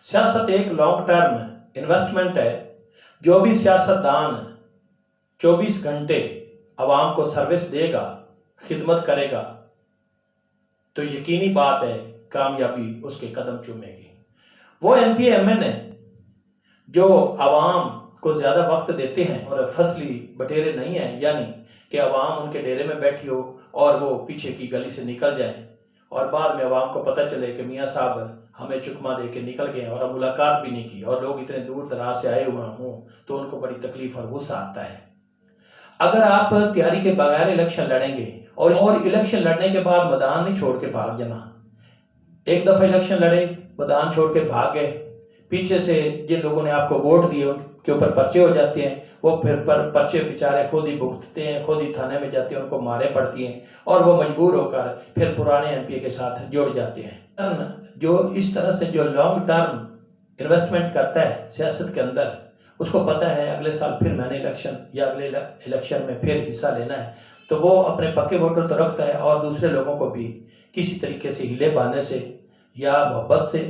سیاست ایک long term investment ہے۔ جو بھی سیاستدان 24 گھنٹے عوام کو سروس دے گا، خدمت کرے گا، تو یقینی بات ہے کامیابی اس کے قدم چومے گی۔ وہ ایم پی ایم این ہیں جو عوام کو زیادہ وقت دیتے ہیں اور فصلی بٹیرے نہیں ہیں، یعنی کہ عوام ان کے ڈیرے میں بیٹھی ہو اور وہ پیچھے کی گلی سے نکل جائیں اور بعد میں عوام کو پتہ چلے کہ میاں صاحب ہمیں چکما دے کے نکل گئے اور ملاقات بھی نہیں کی، اور لوگ اتنے دور دراز سے آئے ہوئے ہوں تو ان کو بڑی تکلیف اور غصہ آتا ہے۔ اگر آپ تیاری کے بغیر الیکشن لڑیں گے اور الیکشن لڑنے کے بعد میدان نہیں چھوڑ کے بھاگ جانا، ایک دفعہ الیکشن لڑے، میدان چھوڑ کے بھاگ گئے، پیچھے سے جن لوگوں نے آپ کو ووٹ دیے ان کے اوپر پرچے ہو جاتے ہیں، وہ پھر پرچے بیچارے خود ہی بھگتتے ہیں، خود ہی تھانے میں جاتے ہیں، ان کو مارے پڑتی ہیں اور وہ مجبور ہو کر پھر پرانے ایم پی اے کے ساتھ جڑ جاتے ہیں۔ جو اس طرح سے جو لانگ ٹرم انویسٹمنٹ کرتا ہے سیاست کے اندر، اس کو پتہ ہے اگلے سال پھر میں نے الیکشن یا اگلے الیکشن میں پھر حصہ لینا ہے، تو وہ اپنے پکے ووٹر تو رکھتا ہے اور دوسرے لوگوں کو بھی کسی طریقے سے ہیلے بہانے سے یا محبت سے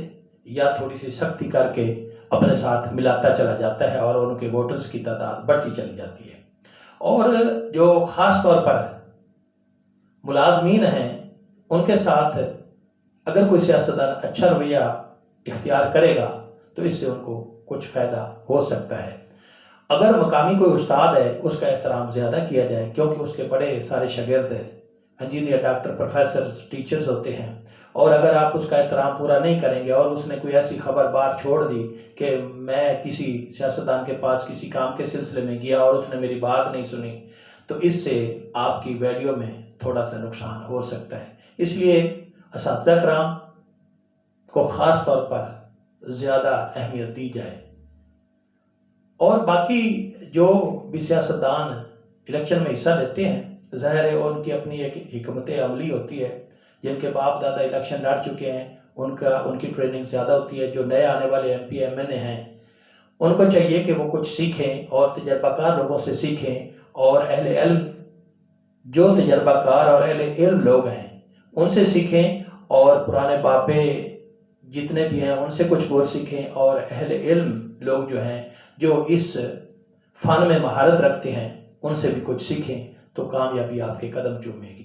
یا تھوڑی سی سختی کر کے اپنے ساتھ ملاتا چلا جاتا ہے اور ان کے ووٹرز کی تعداد بڑھتی چلی جاتی ہے۔ اور جو خاص طور پر ملازمین ہیں ان کے ساتھ اگر کوئی سیاستدان اچھا رویہ اختیار کرے گا تو اس سے ان کو کچھ فائدہ ہو سکتا ہے۔ اگر مقامی کوئی استاد ہے اس کا احترام زیادہ کیا جائے، کیونکہ اس کے بڑے سارے شاگرد انجینئر، ڈاکٹر، پروفیسرز، ٹیچرز ہوتے ہیں، اور اگر آپ اس کا احترام پورا نہیں کریں گے اور اس نے کوئی ایسی خبر بار چھوڑ دی کہ میں کسی سیاستدان کے پاس کسی کام کے سلسلے میں گیا اور اس نے میری بات نہیں سنی، تو اس سے آپ کی ویلیو میں تھوڑا سا نقصان ہو سکتا ہے۔ اس لیے اساتذہ کرام کو خاص طور پر زیادہ اہمیت دی جائے، اور باقی جو بھی سیاستدان الیکشن میں حصہ لیتے ہیں، ظاہر ہے ان کی اپنی ایک حکمت عملی ہوتی ہے۔ جن کے باپ دادا الیکشن لڑ چکے ہیں ان کی ٹریننگ زیادہ ہوتی ہے۔ جو نئے آنے والے ایم پی ایم این اے ہیں ان کو چاہیے کہ وہ کچھ سیکھیں اور تجربہ کار لوگوں سے سیکھیں، اور اہل علم جو تجربہ کار اور اہل علم لوگ ہیں ان سے سیکھیں، اور پرانے باپے جتنے بھی ہیں ان سے کچھ اور سیکھیں، اور اہل علم لوگ جو ہیں جو اس فن میں مہارت رکھتے ہیں ان سے بھی کچھ سیکھیں، تو کامیابی آپ کے قدم چومے گی۔